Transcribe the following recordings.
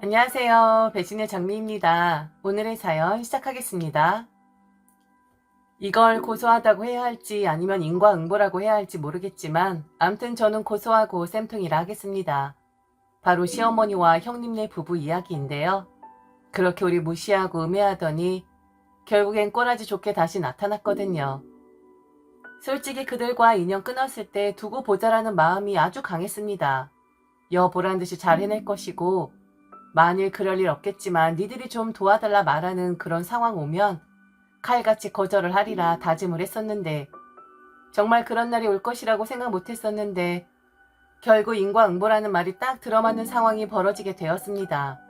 안녕하세요. 배신의 장미입니다. 오늘의 사연 시작하겠습니다. 이걸 고소하다고 해야 할지 아니면 인과응보라고 해야 할지 모르겠지만 암튼 저는 고소하고 쌤통이라 하겠습니다. 바로 시어머니와 형님네 부부 이야기인데요. 그렇게 우리 무시하고 음해하더니 결국엔 꼬라지 좋게 다시 나타났거든요. 솔직히 그들과 인연 끊었을 때 두고 보자라는 마음이 아주 강했습니다. 여 보란 듯이 잘 해낼 것이고 만일 그럴 일 없겠지만 니들이 좀 도와달라 말하는 그런 상황 오면 칼같이 거절을 하리라 다짐을 했었는데 정말 그런 날이 올 것이라고 생각 못했었는데 결국 인과응보라는 말이 딱 들어맞는 상황이 벌어지게 되었습니다.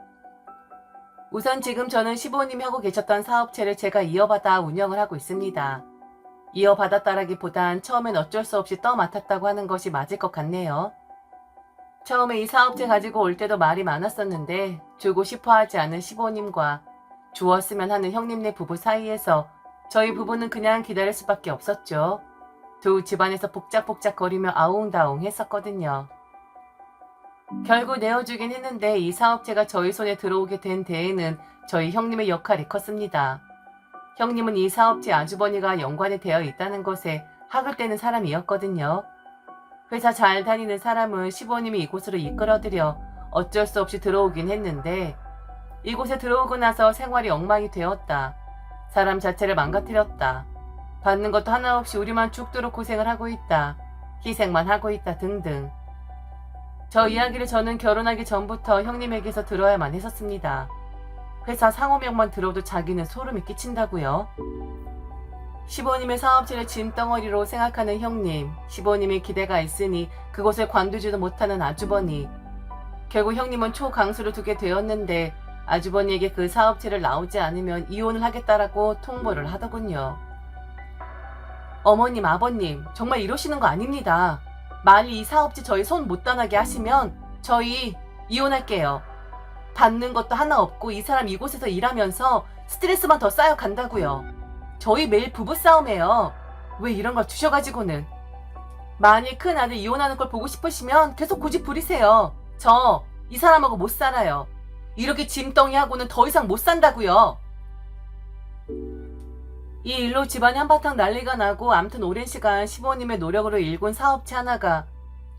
우선 지금 저는 시부모님이 하고 계셨던 사업체를 제가 이어받아 운영을 하고 있습니다. 이어받았다라기보단 처음엔 어쩔 수 없이 떠맡았다고 하는 것이 맞을 것 같네요. 처음에 이 사업체 가지고 올 때도 말이 많았었는데 주고 싶어 하지 않은 시부모님과 주었으면 하는 형님네 부부 사이에서 저희 부부는 그냥 기다릴 수밖에 없었죠. 두 집안에서 복작복작거리며 아웅다웅 했었거든요. 결국 내어주긴 했는데 이 사업체가 저희 손에 들어오게 된 데에는 저희 형님의 역할이 컸습니다. 형님은 이 사업체 아주버니가 연관이 되어 있다는 것에 학을 떼는 사람이었거든요. 회사 잘 다니는 사람은 시부모님이 이곳으로 이끌어들여 어쩔 수 없이 들어오긴 했는데 이곳에 들어오고 나서 생활이 엉망이 되었다. 사람 자체를 망가뜨렸다. 받는 것도 하나 없이 우리만 죽도록 고생을 하고 있다. 희생만 하고 있다 등등. 저 이야기를 저는 결혼하기 전부터 형님에게서 들어야만 했었습니다. 회사 상호명만 들어도 자기는 소름이 끼친다고요. 시부모님의 사업체를 짐덩어리로 생각하는 형님, 시부모님의 기대가 있으니 그곳을 관두지도 못하는 아주버니. 결국 형님은 초강수를 두게 되었는데 아주버니에게 그 사업체를 나오지 않으면 이혼을 하겠다라고 통보를 하더군요. 어머님, 아버님, 정말 이러시는 거 아닙니다. 만일 이 사업체 저희 손 못 떠나게 하시면 저희 이혼할게요. 받는 것도 하나 없고 이 사람 이곳에서 일하면서 스트레스만 더 쌓여간다고요. 저희 매일 부부싸움해요. 왜 이런 걸 주셔가지고는. 만일 큰 아들 이혼하는 걸 보고 싶으시면 계속 고집 부리세요. 저 이 사람하고 못 살아요. 이렇게 짐덩이하고는 더 이상 못 산다고요. 이 일로 집안이 한바탕 난리가 나고 암튼 오랜 시간 시부모님의 노력으로 일군 사업체 하나가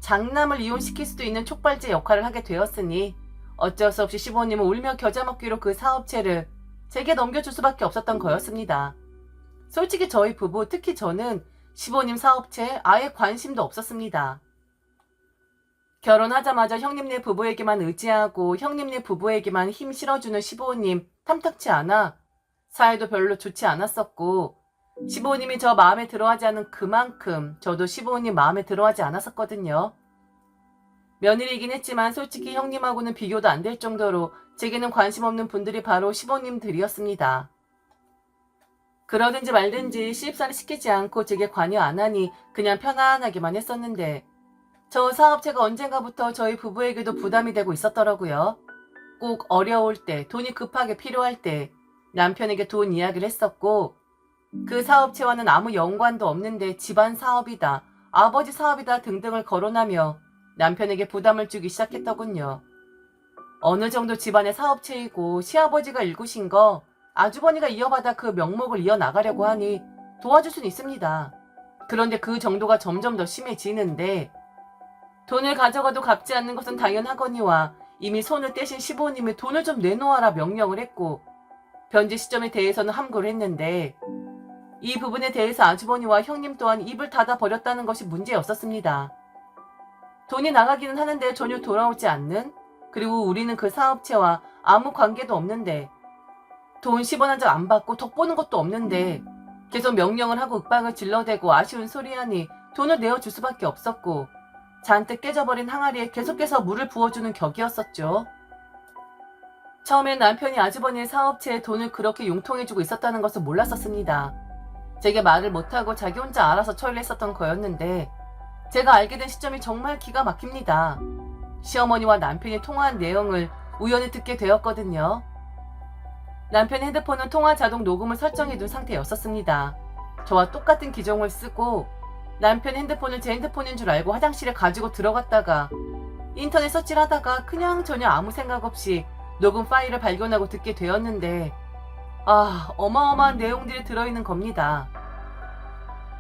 장남을 이혼시킬 수도 있는 촉발제 역할을 하게 되었으니 어쩔 수 없이 시부모님은 울며 겨자 먹기로 그 사업체를 제게 넘겨줄 수밖에 없었던 거였습니다. 솔직히 저희 부부, 특히 저는 시부모님 사업체에 아예 관심도 없었습니다. 결혼하자마자 형님네 부부에게만 의지하고 형님네 부부에게만 힘 실어주는 시부모님 탐탁치 않아 사이도 별로 좋지 않았었고 시부모님이 저 마음에 들어하지 않은 그만큼 저도 시부모님 마음에 들어하지 않았었거든요. 며느리이긴 했지만 솔직히 형님하고는 비교도 안 될 정도로 제게는 관심 없는 분들이 바로 시부모님들이었습니다. 그러든지 말든지 시집살이 시키지 않고 제게 관여 안 하니 그냥 편안하게만 했었는데 저 사업체가 언젠가부터 저희 부부에게도 부담이 되고 있었더라고요. 꼭 어려울 때, 돈이 급하게 필요할 때 남편에게 돈 이야기를 했었고 그 사업체와는 아무 연관도 없는데 집안 사업이다, 아버지 사업이다 등등을 거론하며 남편에게 부담을 주기 시작했더군요. 어느 정도 집안의 사업체이고 시아버지가 일구신 거 아주버니가 이어받아 그 명목을 이어나가려고 하니 도와줄 수는 있습니다. 그런데 그 정도가 점점 더 심해지는데 돈을 가져가도 갚지 않는 것은 당연하거니와 이미 손을 떼신 시부모님이 돈을 좀 내놓아라 명령을 했고 변제 시점에 대해서는 함구를 했는데 이 부분에 대해서 아주버니와 형님 또한 입을 닫아버렸다는 것이 문제였었습니다. 돈이 나가기는 하는데 전혀 돌아오지 않는, 그리고 우리는 그 사업체와 아무 관계도 없는데 돈 10원 한 장 안 받고 덕 보는 것도 없는데 계속 명령을 하고 윽박을 질러대고 아쉬운 소리하니 돈을 내어줄 수밖에 없었고 잔뜩 깨져버린 항아리에 계속해서 물을 부어주는 격이었었죠. 처음엔 남편이 아주버니의 사업체에 돈을 그렇게 융통해주고 있었다는 것을 몰랐었습니다. 제게 말을 못하고 자기 혼자 알아서 처리를 했었던 거였는데 제가 알게 된 시점이 정말 기가 막힙니다. 시어머니와 남편이 통화한 내용을 우연히 듣게 되었거든요. 남편의 핸드폰은 통화 자동 녹음을 설정해둔 상태였었습니다. 저와 똑같은 기종을 쓰고 남편 핸드폰을 제 핸드폰인 줄 알고 화장실에 가지고 들어갔다가 인터넷 서치를 하다가 그냥 전혀 아무 생각 없이 녹음 파일을 발견하고 듣게 되었는데 어마어마한 내용들이 들어있는 겁니다.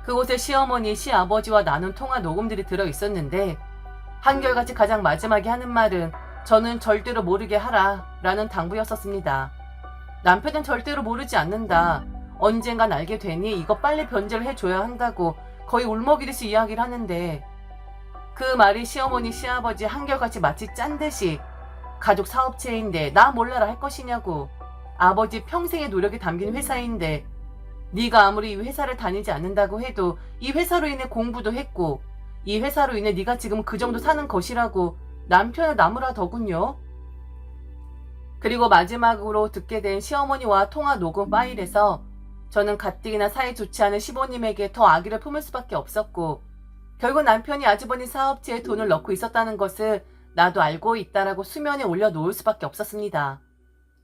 그곳에 시어머니, 시아버지와 나눈 통화 녹음들이 들어있었는데 한결같이 가장 마지막에 하는 말은 저는 절대로 모르게 하라 라는 당부였었습니다. 남편은 절대로 모르지 않는다. 언젠간 알게 되니 이거 빨리 변제를 해줘야 한다고 거의 울먹이듯이 이야기를 하는데 그 말이 시어머니, 시아버지 한결같이 마치 짠듯이 가족 사업체인데 나 몰라라 할 것이냐고, 아버지 평생의 노력이 담긴 회사인데 네가 아무리 이 회사를 다니지 않는다고 해도 이 회사로 인해 공부도 했고 이 회사로 인해 네가 지금 그 정도 사는 것이라고 남편을 나무라더군요. 그리고 마지막으로 듣게 된 시어머니와 통화 녹음 파일에서 저는 가뜩이나 사이 좋지 않은 시부님에게 더 악의를 품을 수밖에 없었고 결국 남편이 아주버니 사업체에 돈을 넣고 있었다는 것을 나도 알고 있다라고 수면에 올려놓을 수밖에 없었습니다.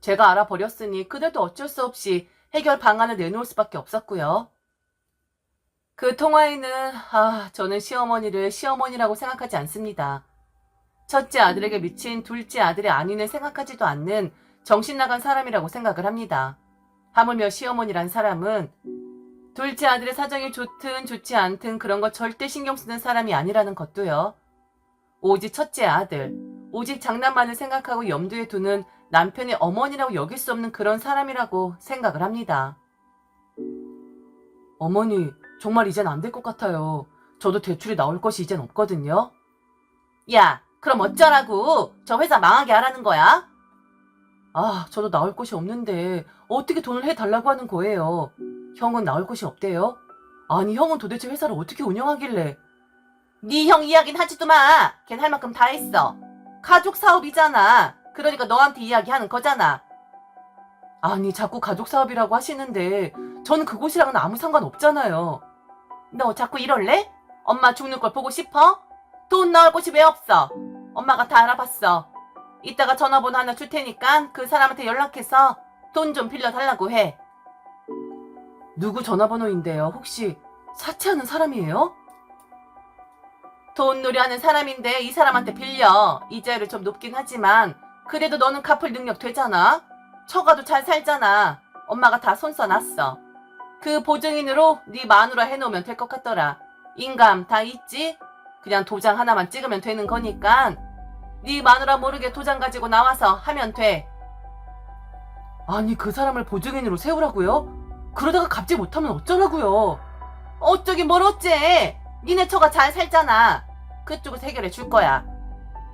제가 알아버렸으니 그들도 어쩔 수 없이 해결 방안을 내놓을 수밖에 없었고요. 그 통화에는 저는 시어머니를 시어머니라고 생각하지 않습니다. 첫째 아들에게 미친 둘째 아들의 안위는 생각하지도 않는 정신나간 사람이라고 생각을 합니다. 하물며 시어머니란 사람은 둘째 아들의 사정이 좋든 좋지 않든 그런 거 절대 신경 쓰는 사람이 아니라는 것도요. 오직 첫째 아들, 오직 장남만을 생각하고 염두에 두는 남편의 어머니라고 여길 수 없는 그런 사람이라고 생각을 합니다. 어머니, 정말 이젠 안 될 것 같아요. 저도 대출이 나올 것이 이젠 없거든요. 야, 그럼 어쩌라고? 저 회사 망하게 하라는 거야? 저도 나올 것이 없는데 어떻게 돈을 해달라고 하는 거예요. 형은 나올 것이 없대요? 아니, 형은 도대체 회사를 어떻게 운영하길래. 네 형 이야기는 하지도 마. 걘 할 만큼 다 했어. 가족 사업이잖아. 그러니까 너한테 이야기하는 거잖아. 아니, 자꾸 가족 사업이라고 하시는데 저는 그곳이랑은 아무 상관없잖아요. 너 자꾸 이럴래? 엄마 죽는 걸 보고 싶어? 돈 나올 곳이 왜 없어? 엄마가 다 알아봤어. 이따가 전화번호 하나 줄 테니까 그 사람한테 연락해서 돈 좀 빌려달라고 해. 누구 전화번호인데요? 혹시 사채하는 사람이에요? 돈놀이 하는 사람인데 이 사람한테 빌려. 이자율이 좀 높긴 하지만 그래도 너는 갚을 능력 되잖아. 처가도 잘 살잖아. 엄마가 다 손 써놨어. 그 보증인으로 네 마누라 해놓으면 될 것 같더라. 인감 다 있지? 그냥 도장 하나만 찍으면 되는 거니까 네 마누라 모르게 도장 가지고 나와서 하면 돼. 아니, 그 사람을 보증인으로 세우라고요? 그러다가 갚지 못하면 어쩌라고요? 어쩌긴 뭘 어째. 니네 처가 잘 살잖아. 그쪽에서 해결해 줄 거야.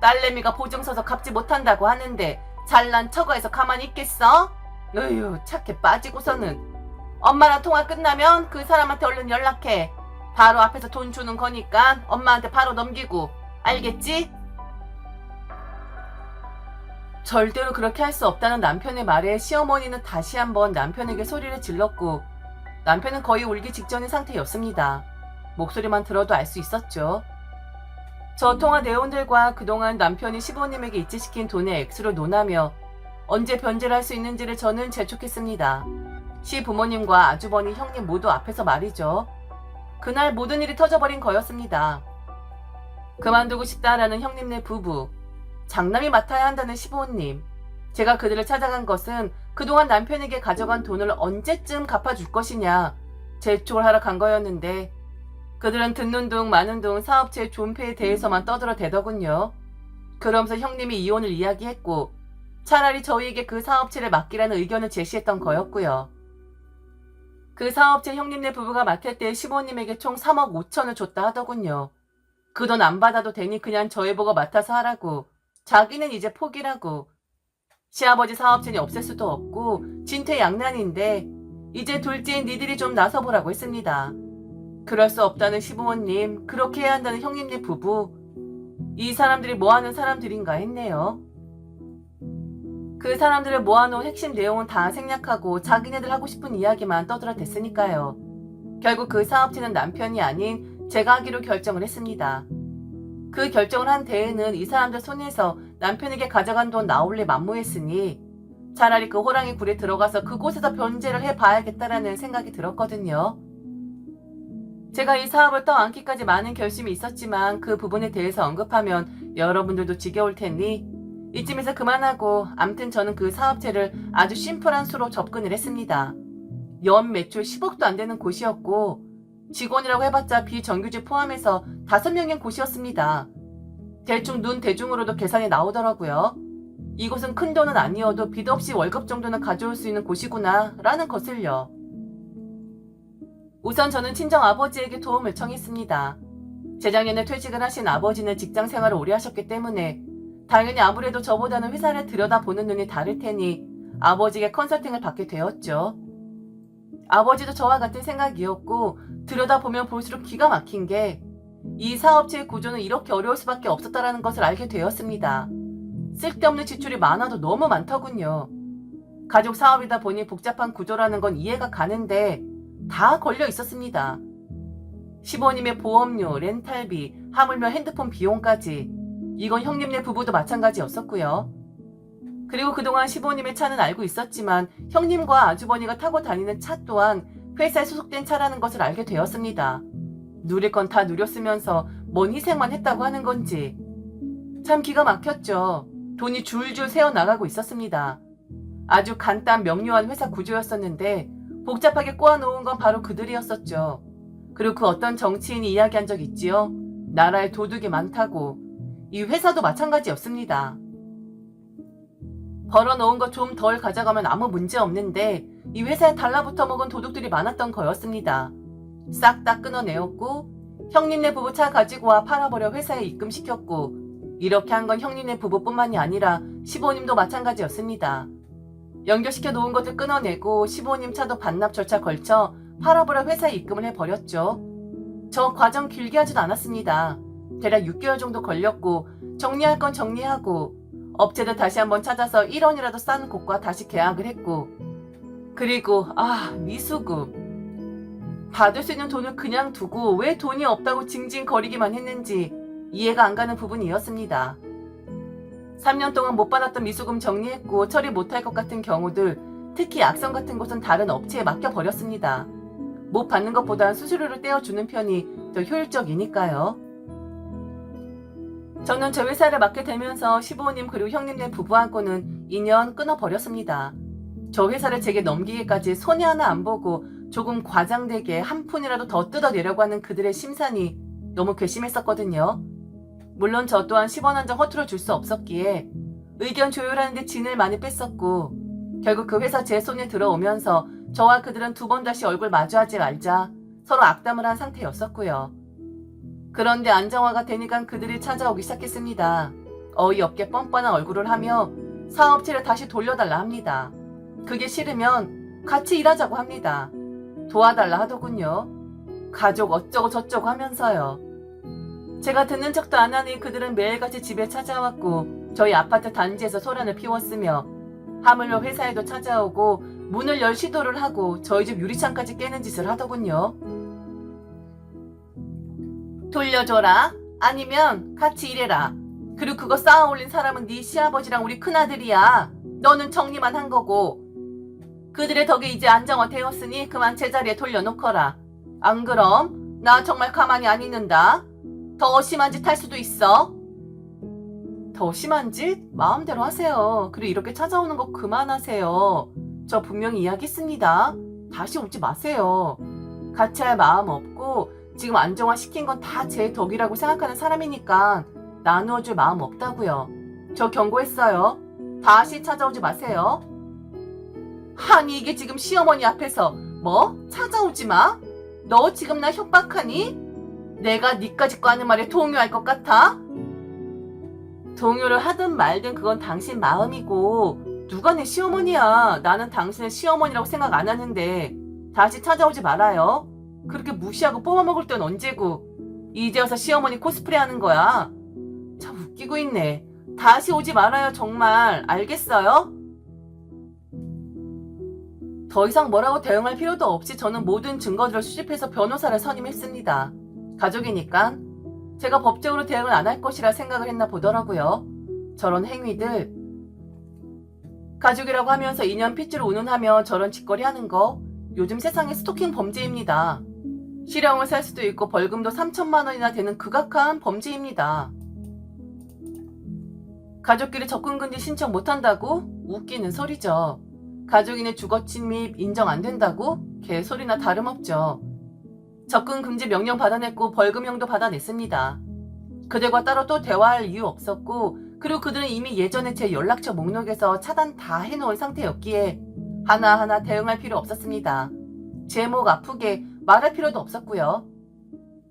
딸내미가 보증 서서 갚지 못한다고 하는데 잘난 처가에서 가만히 있겠어? 어휴, 착해 빠지고서는. 엄마랑 통화 끝나면 그 사람한테 얼른 연락해. 바로 앞에서 돈 주는 거니까 엄마한테 바로 넘기고. 알겠지? 절대로 그렇게 할 수 없다는 남편의 말에 시어머니는 다시 한번 남편에게 소리를 질렀고 남편은 거의 울기 직전인 상태였습니다. 목소리만 들어도 알 수 있었죠. 저 통화 내용들과 그동안 남편이 시부모님에게 이체시킨 돈의 액수를 논하며 언제 변제를 할 수 있는지를 저는 재촉했습니다. 시부모님과 아주버니, 형님 모두 앞에서 말이죠. 그날 모든 일이 터져버린 거였습니다. 그만두고 싶다라는 형님네 부부, 장남이 맡아야 한다는 시부모님, 제가 그들을 찾아간 것은 그동안 남편에게 가져간 돈을 언제쯤 갚아줄 것이냐 재촉을 하러 간 거였는데 그들은 듣는 둥 마는 둥 사업체의 존폐에 대해서만 떠들어대더군요. 그러면서 형님이 이혼을 이야기했고 차라리 저희에게 그 사업체를 맡기라는 의견을 제시했던 거였고요. 그 사업체 형님네 부부가 맡을 때 시부모님에게 총 3억 5천을 줬다 하더군요. 그 돈 안 받아도 되니 그냥 저희 보고 맡아서 하라고. 자기는 이제 포기라고. 시아버지 사업체는 없앨 수도 없고 진퇴양난인데 이제 둘째인 니들이 좀 나서보라고 했습니다. 그럴 수 없다는 시부모님, 그렇게 해야 한다는 형님네 부부, 이 사람들이 뭐하는 사람들인가 했네요. 그 사람들을 모아놓은 핵심 내용은 다 생략하고 자기네들 하고 싶은 이야기만 떠들어댔으니까요. 결국 그 사업체는 남편이 아닌 제가 하기로 결정을 했습니다. 그 결정을 한 데에는 이 사람들 손에서 남편에게 가져간 돈 나올래 만무했으니 차라리 그 호랑이 굴에 들어가서 그곳에서 변제를 해봐야겠다라는 생각이 들었거든요. 제가 이 사업을 떠안기까지 많은 결심이 있었지만 그 부분에 대해서 언급하면 여러분들도 지겨울 테니 이쯤에서 그만하고 암튼 저는 그 사업체를 아주 심플한 수로 접근을 했습니다. 연 매출 10억도 안 되는 곳이었고 직원이라고 해봤자 비정규직 포함해서 5명인 곳이었습니다. 대충 눈 대중으로도 계산이 나오더라고요. 이곳은 큰 돈은 아니어도 빚 없이 월급 정도는 가져올 수 있는 곳이구나 라는 것을요. 우선 저는 친정 아버지에게 도움을 청했습니다. 재작년에 퇴직을 하신 아버지는 직장 생활을 오래 하셨기 때문에 당연히 아무래도 저보다는 회사를 들여다보는 눈이 다를 테니 아버지에게 컨설팅을 받게 되었죠. 아버지도 저와 같은 생각이었고 들여다보면 볼수록 기가 막힌 게 이 사업체의 구조는 이렇게 어려울 수밖에 없었다는 것을 알게 되었습니다. 쓸데없는 지출이 많아도 너무 많더군요. 가족 사업이다 보니 복잡한 구조라는 건 이해가 가는데 다 걸려 있었습니다. 시부모님의 보험료, 렌탈비, 하물며 핸드폰 비용까지 이건 형님네 부부도 마찬가지였었고요. 그리고 그동안 시부모님의 차는 알고 있었지만 형님과 아주버니가 타고 다니는 차 또한 회사에 소속된 차라는 것을 알게 되었습니다. 누릴 건 다 누렸으면서 뭔 희생만 했다고 하는 건지 참 기가 막혔죠. 돈이 줄줄 새어나가고 있었습니다. 아주 간단 명료한 회사 구조였었는데 복잡하게 꼬아놓은 건 바로 그들이었었죠. 그리고 그 어떤 정치인이 이야기한 적 있지요. 나라에 도둑이 많다고. 이 회사도 마찬가지였습니다. 벌어놓은 거 좀 덜 가져가면 아무 문제 없는데 이 회사에 달라붙어 먹은 도둑들이 많았던 거였습니다. 싹 다 끊어내었고 형님네 부부 차 가지고 와 팔아버려 회사에 입금시켰고 이렇게 한 건 형님네 부부뿐만이 아니라 시부모님도 마찬가지였습니다. 연결시켜 놓은 것들 끊어내고 시부모님 차도 반납 절차 걸쳐 팔아버려 회사에 입금을 해버렸죠. 저 과정 길게 하지도 않았습니다. 대략 6개월 정도 걸렸고 정리할 건 정리하고 업체들 다시 한번 찾아서 1원이라도 싼 곳과 다시 계약을 했고 그리고 미수금 받을 수 있는 돈을 그냥 두고 왜 돈이 없다고 징징거리기만 했는지 이해가 안 가는 부분이었습니다. 3년 동안 못 받았던 미수금 정리했고 처리 못할 것 같은 경우들 특히 악성 같은 곳은 다른 업체에 맡겨버렸습니다. 못 받는 것보단 수수료를 떼어주는 편이 더 효율적이니까요. 저는 저 회사를 맡게 되면서 시부모님 그리고 형님네 부부하고는 인연 끊어버렸습니다. 저 회사를 제게 넘기기까지 손해 하나 안 보고 조금 과장되게 한 푼이라도 더 뜯어내려고 하는 그들의 심산이 너무 괘씸했었거든요. 물론 저 또한 10원 한 장 허투루 줄 수 없었기에 의견 조율하는데 진을 많이 뺐었고 결국 그 회사 제 손에 들어오면서 저와 그들은 두 번 다시 얼굴 마주하지 말자 서로 악담을 한 상태였었고요. 그런데 안정화가 되니까 그들이 찾아오기 시작했습니다. 어이없게 뻔뻔한 얼굴을 하며 사업체를 다시 돌려달라 합니다. 그게 싫으면 같이 일하자고 합니다. 도와달라 하더군요. 가족 어쩌고 저쩌고 하면서요. 제가 듣는 척도 안 하니 그들은 매일같이 집에 찾아왔고 저희 아파트 단지에서 소란을 피웠으며 하물며 회사에도 찾아오고 문을 열 시도를 하고 저희 집 유리창까지 깨는 짓을 하더군요. 돌려줘라. 아니면 같이 일해라. 그리고 그거 쌓아 올린 사람은 네 시아버지랑 우리 큰아들이야. 너는 정리만 한 거고. 그들의 덕에 이제 안정화 되었으니 그만 제자리에 돌려놓거라. 안 그럼 나 정말 가만히 안 있는다. 더 심한 짓 할 수도 있어. 더 심한 짓? 마음대로 하세요. 그리고 이렇게 찾아오는 거 그만하세요. 저 분명히 이야기했습니다. 다시 오지 마세요. 같이 할 마음 없고 지금 안정화 시킨 건 다 제 덕이라고 생각하는 사람이니까 나누어줄 마음 없다고요. 저 경고했어요. 다시 찾아오지 마세요. 아니 이게 지금 시어머니 앞에서 뭐? 찾아오지 마? 너 지금 나 협박하니? 내가 니까짓 거 하는 말에 동요할 것 같아? 동요를 하든 말든 그건 당신 마음이고 누가 내 시어머니야. 나는 당신을 시어머니라고 생각 안 하는데 다시 찾아오지 말아요. 그렇게 무시하고 뽑아먹을 땐 언제고 이제 와서 시어머니 코스프레 하는 거야. 참 웃기고 있네. 다시 오지 말아요 정말. 알겠어요? 더 이상 뭐라고 대응할 필요도 없이 저는 모든 증거들을 수집해서 변호사를 선임했습니다. 가족이니까 제가 법적으로 대응을 안 할 것이라 생각을 했나 보더라고요. 저런 행위들. 가족이라고 하면서 인연 핏줄 운운하며 저런 짓거리 하는 거 요즘 세상의 스토킹 범죄입니다. 실형을 살 수도 있고 벌금도 3천만 원이나 되는 극악한 범죄입니다. 가족끼리 접근금지 신청 못한다고? 웃기는 소리죠. 가족인의 주거침입 인정 안 된다고? 개소리나 다름없죠. 접근금지 명령 받아냈고 벌금형도 받아냈습니다. 그들과 따로 또 대화할 이유 없었고, 그리고 그들은 이미 예전에 제 연락처 목록에서 차단 다 해놓은 상태였기에 하나하나 대응할 필요 없었습니다. 제 목 아프게 말할 필요도 없었고요.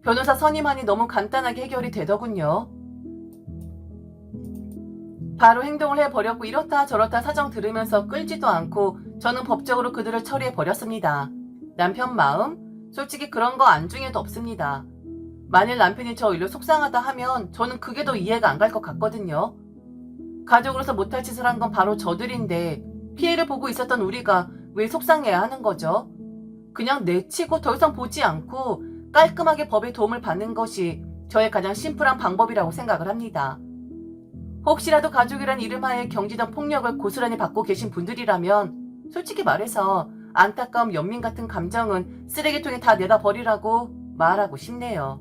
변호사 선임하니 너무 간단하게 해결이 되더군요. 바로 행동을 해버렸고 이렇다 저렇다 사정 들으면서 끌지도 않고 저는 법적으로 그들을 처리해버렸습니다. 남편 마음? 솔직히 그런 거 안중에도 없습니다. 만일 남편이 저 일로 속상하다 하면 저는 그게 더 이해가 안 갈 것 같거든요. 가족으로서 못할 짓을 한 건 바로 저들인데 피해를 보고 있었던 우리가 왜 속상해야 하는 거죠? 그냥 내치고 더 이상 보지 않고 깔끔하게 법의 도움을 받는 것이 저의 가장 심플한 방법이라고 생각을 합니다. 혹시라도 가족이란 이름하에 경제적 폭력을 고스란히 받고 계신 분들이라면 솔직히 말해서 안타까움, 연민 같은 감정은 쓰레기통에 다 내다 버리라고 말하고 싶네요.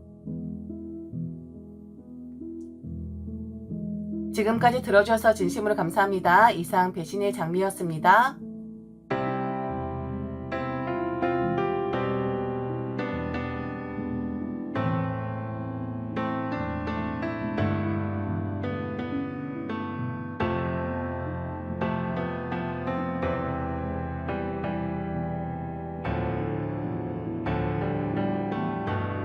지금까지 들어주셔서 진심으로 감사합니다. 이상 배신의 장미였습니다.